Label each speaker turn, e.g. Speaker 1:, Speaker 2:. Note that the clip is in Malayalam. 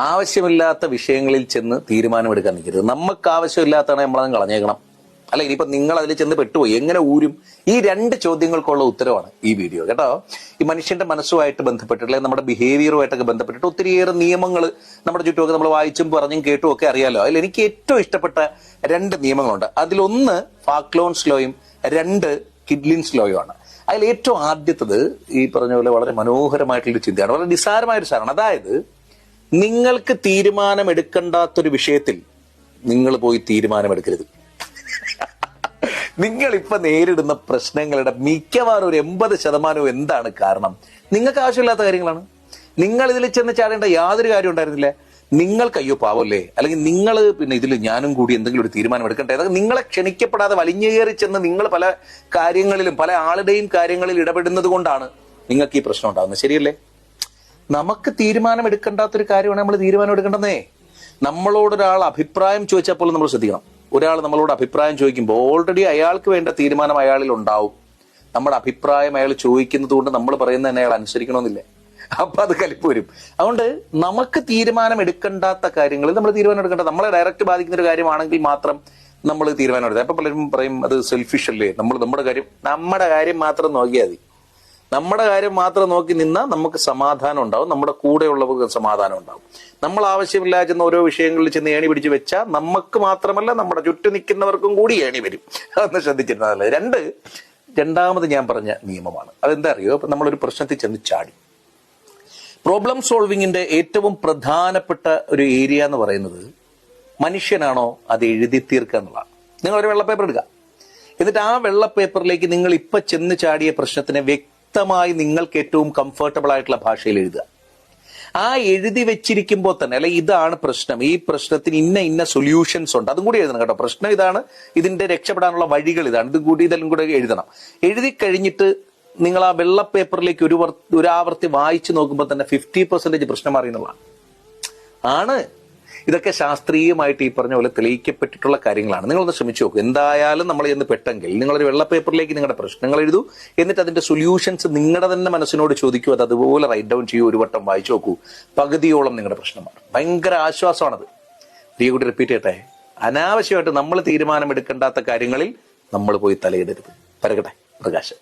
Speaker 1: ആവശ്യമില്ലാത്ത വിഷയങ്ങളിൽ ചെന്ന് തീരുമാനമെടുക്കാൻ നിൽക്കരുത്. നമുക്ക് ആവശ്യമില്ലാത്തതാണ് നമ്മളത് കളഞ്ഞേക്കണം. അല്ല, ഇനിയിപ്പോ നിങ്ങൾ അതിൽ ചെന്ന് പെട്ടുപോയി എങ്ങനെ ഊരും? ഈ 2 ചോദ്യങ്ങൾക്കുള്ള ഉത്തരവാണ് ഈ വീഡിയോ കേട്ടോ. ഈ മനുഷ്യന്റെ മനസ്സുമായിട്ട് ബന്ധപ്പെട്ടിട്ടുള്ള നമ്മുടെ ബിഹേവിയറുമായിട്ടൊക്കെ ബന്ധപ്പെട്ടിട്ട് ഒത്തിരിയേറെ നിയമങ്ങൾ നമ്മുടെ ചുറ്റുമൊക്കെ നമ്മൾ വായിച്ചും പറഞ്ഞും കേട്ടും ഒക്കെ അറിയാലോ. അതിൽ എനിക്ക് ഏറ്റവും ഇഷ്ടപ്പെട്ട 2 നിയമങ്ങളുണ്ട്. അതിലൊന്ന് ഫാക്ലോൺസ് ലോയും 2 കിഡ്ലിൻസ് ലോയും ആണ്. അതിൽ ഏറ്റവും ആദ്യത്തത് ഈ പറഞ്ഞ പോലെ വളരെ മനോഹരമായിട്ടുള്ളൊരു ചിന്തയാണ്, വളരെ നിസ്സാരമായൊരു സാധനമാണ്. അതായത്, നിങ്ങൾക്ക് തീരുമാനമെടുക്കേണ്ടാത്തൊരു വിഷയത്തിൽ നിങ്ങൾ പോയി തീരുമാനമെടുക്കരുത്. നിങ്ങളിപ്പോ നേരിടുന്ന പ്രശ്നങ്ങളുടെ മിക്കവാറും ഒരു 80% എന്താണ് കാരണം? നിങ്ങൾക്ക് ആവശ്യമില്ലാത്ത കാര്യങ്ങളാണ്. നിങ്ങൾ ഇതിൽ ചെന്ന് ചാടേണ്ട യാതൊരു കാര്യം ഉണ്ടായിരുന്നില്ല. നിങ്ങൾക്ക് അയ്യോ പാവല്ലേ, അല്ലെങ്കിൽ നിങ്ങൾ പിന്നെ ഇതിൽ ഞാനും കൂടി എന്തെങ്കിലും ഒരു തീരുമാനം എടുക്കട്ടെ, അതൊക്കെ നിങ്ങളെ ക്ഷണിക്കപ്പെടാതെ വലിഞ്ഞേറി ചെന്ന് നിങ്ങൾ പല കാര്യങ്ങളിലും പല ആളുടെയും കാര്യങ്ങളിൽ ഇടപെടുന്നത് കൊണ്ടാണ് നിങ്ങൾക്ക് ഈ പ്രശ്നം ഉണ്ടാകുന്നത്. ശരിയല്ലേ? നമുക്ക് തീരുമാനം എടുക്കേണ്ടാത്തൊരു കാര്യമാണ് നമ്മൾ തീരുമാനം എടുക്കേണ്ടതേ. നമ്മളോടൊരാൾ അഭിപ്രായം ചോദിച്ചപ്പോൾ നമ്മൾ ശ്രദ്ധിക്കണം. ഒരാൾ നമ്മളോട് അഭിപ്രായം ചോദിക്കുമ്പോൾ ഓൾറെഡി അയാൾക്ക് വേണ്ട തീരുമാനം അയാളിൽ ഉണ്ടാവും. നമ്മുടെ അഭിപ്രായം അയാൾ ചോദിക്കുന്നത് കൊണ്ട് നമ്മൾ പറയുന്നത് തന്നെ അയാൾ അനുസരിക്കണമെന്നില്ല. അപ്പൊ അത് കലിപ്പ് വരും. അതുകൊണ്ട് നമുക്ക് തീരുമാനം എടുക്കേണ്ടാത്ത കാര്യങ്ങളിൽ നമ്മൾ തീരുമാനം എടുക്കേണ്ട, നമ്മളെ ഡയറക്റ്റ് ബാധിക്കുന്ന ഒരു കാര്യമാണെങ്കിൽ മാത്രം നമ്മൾ തീരുമാനം എടുക്കുക. അപ്പൊ പലരും പറയും അത് സെൽഫിഷ് അല്ലേ, നമ്മൾ നമ്മുടെ കാര്യം മാത്രം നോക്കിയാൽ മതി. നമ്മുടെ കാര്യം മാത്രം നോക്കി നിന്നാൽ നമുക്ക് സമാധാനം ഉണ്ടാവും, നമ്മുടെ കൂടെയുള്ളവർക്ക് സമാധാനം ഉണ്ടാവും. നമ്മൾ ആവശ്യമില്ലാതെ ചെന്ന ഓരോ വിഷയങ്ങളിൽ ചെന്ന് ഏണി പിടിച്ച് വെച്ചാൽ നമുക്ക് മാത്രമല്ല നമ്മുടെ ചുറ്റും നിൽക്കുന്നവർക്കും കൂടി ഏണി വരും. അതൊന്ന് ശ്രദ്ധിച്ചിരുന്നതല്ലേ. രണ്ടാമത് ഞാൻ പറഞ്ഞ നിയമമാണ്. അതെന്താ അറിയോ? അപ്പൊ നമ്മളൊരു പ്രശ്നത്തിൽ ചെന്ന് ചാടി. പ്രോബ്ലം സോൾവിങ്ങിന്റെ ഏറ്റവും പ്രധാനപ്പെട്ട ഒരു ഏരിയ എന്ന് പറയുന്നത് മനുഷ്യനാണോ അത് എഴുതി തീർക്കുക എന്നുള്ളതാണ്. നിങ്ങൾ ഒരു വെള്ളപ്പേപ്പർ എടുക്കുക, എന്നിട്ട് ആ വെള്ളപ്പേപ്പറിലേക്ക് നിങ്ങൾ ഇപ്പൊ ചെന്ന് ചാടിയ പ്രശ്നത്തിനെ വ്യക്തമായി നിങ്ങൾക്ക് ഏറ്റവും കംഫർട്ടബിൾ ആയിട്ടുള്ള ഭാഷയിൽ എഴുതുക. ആ എഴുതി വെച്ചിരിക്കുമ്പോൾ തന്നെ, അല്ലെ ഇതാണ് പ്രശ്നം, ഈ പ്രശ്നത്തിന് ഇന്ന സൊല്യൂഷൻസ് ഉണ്ട്, അതും കൂടി എഴുതണം കേട്ടോ. പ്രശ്നം ഇതാണ്, ഇതിന്റെ രക്ഷപ്പെടാനുള്ള വഴികൾ ഇതാണ്, ഇതെല്ലാം കൂടെ എഴുതണം. എഴുതി കഴിഞ്ഞിട്ട് നിങ്ങൾ ആ വെള്ള പേപ്പറിലേക്ക് ഒരു ആവർത്തി വായിച്ചു നോക്കുമ്പോൾ തന്നെ 50% പ്രശ്നം മാറിയെന്നുള്ളതാണ്. ഇതൊക്കെ ശാസ്ത്രീയമായിട്ട് ഈ പറഞ്ഞ പോലെ തെളിയിക്കപ്പെട്ടിട്ടുള്ള കാര്യങ്ങളാണ്. നിങ്ങളൊന്ന് ശ്രമിച്ചു നോക്കൂ. എന്തായാലും നമ്മൾ ചെന്ന് പെട്ടെങ്കിൽ നിങ്ങളൊരു വെള്ള പേപ്പറിലേക്ക് നിങ്ങളുടെ പ്രശ്നങ്ങൾ എഴുതൂ, എന്നിട്ട് അതിന്റെ സൊല്യൂഷൻസ് നിങ്ങളുടെ തന്നെ മനസ്സിനോട് ചോദിക്കൂ. അത് അതുപോലെ റൈറ്റ് ഡൗൺ ചെയ്യൂ. ഒരു വട്ടം വായിച്ചു നോക്കൂ. പകുതിയോളം നിങ്ങളുടെ പ്രശ്നമാണ്. ഭയങ്കര ആശ്വാസമാണത്. കൂടി റിപ്പീറ്റ് ചെയ്യട്ടെ. അനാവശ്യമായിട്ട് നമ്മൾ തീരുമാനം എടുക്കേണ്ടാത്ത കാര്യങ്ങളിൽ നമ്മൾ പോയി തലയിടരുത്. പരകട്ടെ. പ്രകാശ്.